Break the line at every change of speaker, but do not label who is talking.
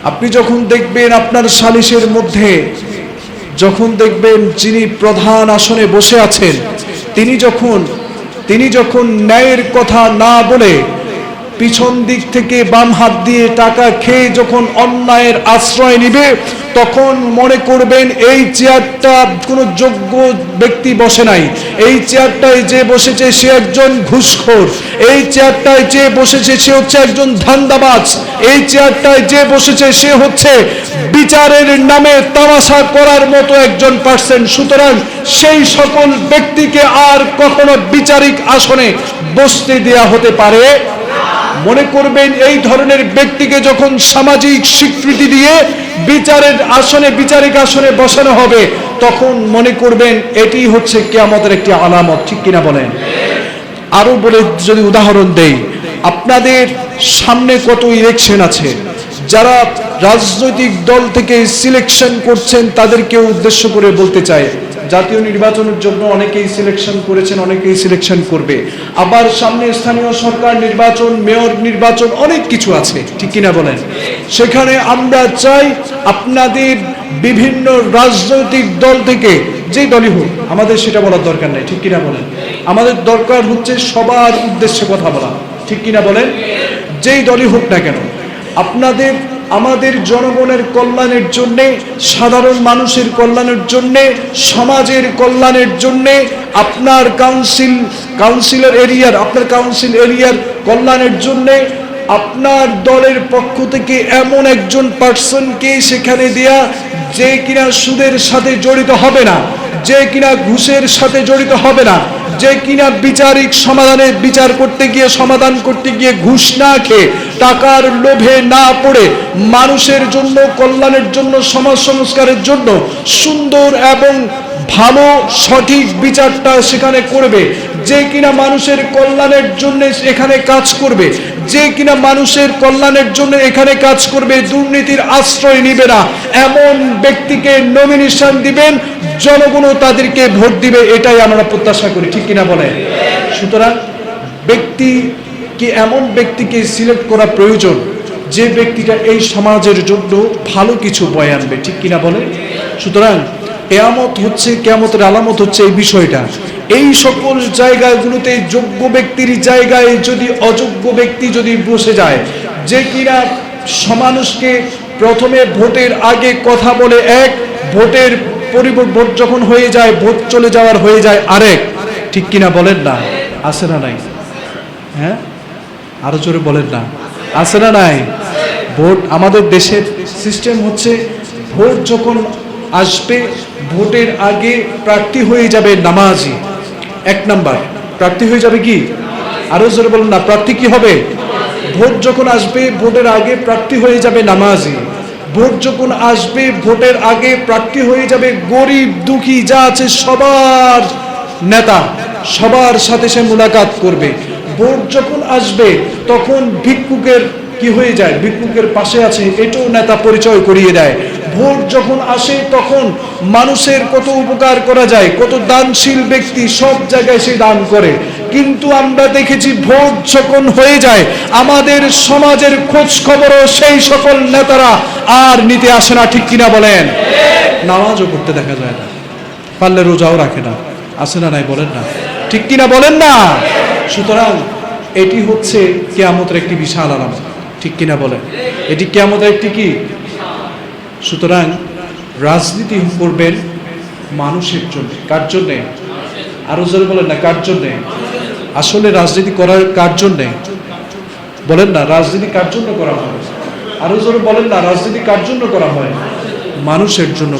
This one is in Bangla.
আপনি যখন দেখবেন আপনার সালিশের মধ্যে, যখন দেখবেন যিনি প্রধান আসনে বসে আছেন, তিনি যখন ন্যায়ের কথা না বলে পিছন দিক থেকে বাম হাত দিয়ে টাকা খেয়ে যখন অন্যায়ের আশ্রয় নিবে, তখন মনে করবেন এই চেয়ারটা কোনো যোগ্য ব্যক্তি বসে নাই, এই চেয়ারটায় যে বসেছে সে একজন ঘুষখোর, এই চেয়ারটায় যে বসেছে সে হচ্ছে একজন ধান্দাবাজ, এই চেয়ারটায় যে বসেছে সে হচ্ছে বিচারের নামে তামাশা করার মতো একজন পার্সন। সুতরাং সেই সকল ব্যক্তিকে আর কখনো বিচারিক আসনে বসতে দেয়া হতে পারে। মনে করবেন এই ধরনের ব্যক্তিকে যখন সামাজিক স্বীকৃতি দিয়ে বিচারের আসনে, বিচারিক আসনে বসানো হবে, তখন মনে করবেন এটি হচ্ছে কিয়ামতের একটি আলামত। ঠিক কিনা বলেন? আরো বলে যদি উদাহরণ দেই, আপনাদের সামনে কত ইলেকশন আছে, যারা রাজনৈতিক দল থেকে সিলেকশন করছেন তাদেরকে উদ্দেশ্য করে বলতে চাই, জাতীয় নির্বাচনের জন্য অনেকেই সিলেকশন করেছেন, অনেকেই সিলেকশন করবে, আবার সামনে স্থানীয় সরকার নির্বাচন, মেয়র নির্বাচন, অনেক কিছু আছে। ঠিক কিনা বলেন? সেখানে আমরা চাই আপনাদের বিভিন্ন রাজনৈতিক দল থেকে, যেই দলই হোক, আমাদের সেটা বলার দরকার নেই। ঠিক কিনা বলেন? আমাদের দরকার হচ্ছে সবার উদ্দেশ্যে কথা বলা। ঠিক কিনা বলেন? যেই দলই হোক না কেন, আপনাদের আমাদের জনগণের কল্যাণের জন্য, সাধারণ মানুষের কল্যাণের জন্য, সমাজের কল্যাণের জন্য, আপনার কাউন্সিল এরিয়ার কল্যাণের জন্য আপনার দলের পক্ষ থেকে এমন একজন পার্সনকে সেখানে দেয়া, যে কিনা সুদের সাথে জড়িত হবে না, যে কিনা ঘুষের সাথে জড়িত হবে না, যে কিনা বিচারিক সমাধানে বিচার করতে গিয়ে, সমাধান করতে গিয়ে ঘুষ না খেয়ে, টাকার লোভে না পড়ে, মানুষের জন্য, কল্যাণের জন্য, সমাজ সংস্কারের জন্য সুন্দর এবং ভালো সঠিক বিচারটা সেখানে করবে, যে কিনা মানুষের কল্যাণের জন্য এখানে কাজ করবে, যে কিনা মানুষের কল্যাণের জন্য এখানে কাজ করবে, দুর্নীতির আশ্রয় নিবে না, এমন ব্যক্তিকে নমিনেশন দিবেন, জনগণও তাদেরকে ভোট দিবে, এটাই আমরা প্রত্যাশা করি। ঠিক কিনা বলেন? সুতরাং এমন ব্যক্তিকে সিলেক্ট করা প্রয়োজন, যে ব্যক্তিটা এই সমাজের জন্য ভালো কিছু বয়ে আনবে। ঠিক কিনা বলেন? সুতরাং কিয়ামতের আলামত হচ্ছে এই বিষয়টা। এই সকল জায়গাগুলোতে যোগ্য ব্যক্তির জায়গায় যদি অযোগ্য ব্যক্তি যদি বসে যায়, যে কিনা মানুষকে প্রথমে ভোটের আগে কথা বলে এক, ভোট যখন হয়ে যায়, ভোট চলে যাওয়ার হয়ে যায় আরেক। ঠিক কিনা বলেন না? আছে না নাই? হ্যাঁ, আরো জোরে বলেন না, আছে না নাই? ভোট, আমাদের দেশের সিস্টেম হচ্ছে, ভোট যখন আসবে, ভোটের আগে প্রার্থী হয়ে যাবে নামাজি, 1 নাম্বার প্রার্থী হয়ে যাবে কি? আরো জোরে বলেন না, প্রার্থী কি হবে? ভোট যখন আসবে, ভোটের আগে প্রার্থী হয়ে যাবে নামাজি। ভোট যখন আসবে, ভোটের আগে প্রার্থী হয়ে যাবে গরিব দুঃখী যা আছে সবার নেতা, সবার সাথে সে মুলাকাত করবে। ভোট যখন আসবে, তখন ভিক্ষুকের কি হয়ে যায়, ভিক্ষুকের পাশে আছে এটাও নেতা পরিচয় করিয়ে দেয়। ভোট যখন আসে, তখন মানুষের কত উপকার করা যায়, কত দানশীল ব্যক্তি সব জায়গায় সে দান করে। কিন্তু আমরা দেখেছি ভোট যখন হয়ে যায়, আমাদের সমাজের খোঁজ খবরও সেই সকল নেতারা আর নিতে আসে না। ঠিক কিনা বলেন? নামাজও করতে দেখা যায় না, পারলে রোজাও রাখে না। আসে না নাই? বলেন না, ঠিক কিনা বলেন না? সুতরাং এটি হচ্ছে কিয়ামতের একটি বিশাল আলামত। ঠিক কিনা বলেন? এটি কিয়ামতের একটি কি? সুতরাং রাজনীতি করবেন মানুষের জন্য। কার জন্য? আরো জোরে বলেন না, কার জন্য? আসলে রাজনীতি করার কার জন্য? বলেন না, রাজনীতি কার জন্য করা হয়? আরো জোরে বলেন না, রাজনীতি কার জন্য করা হয়? মানুষের জন্য।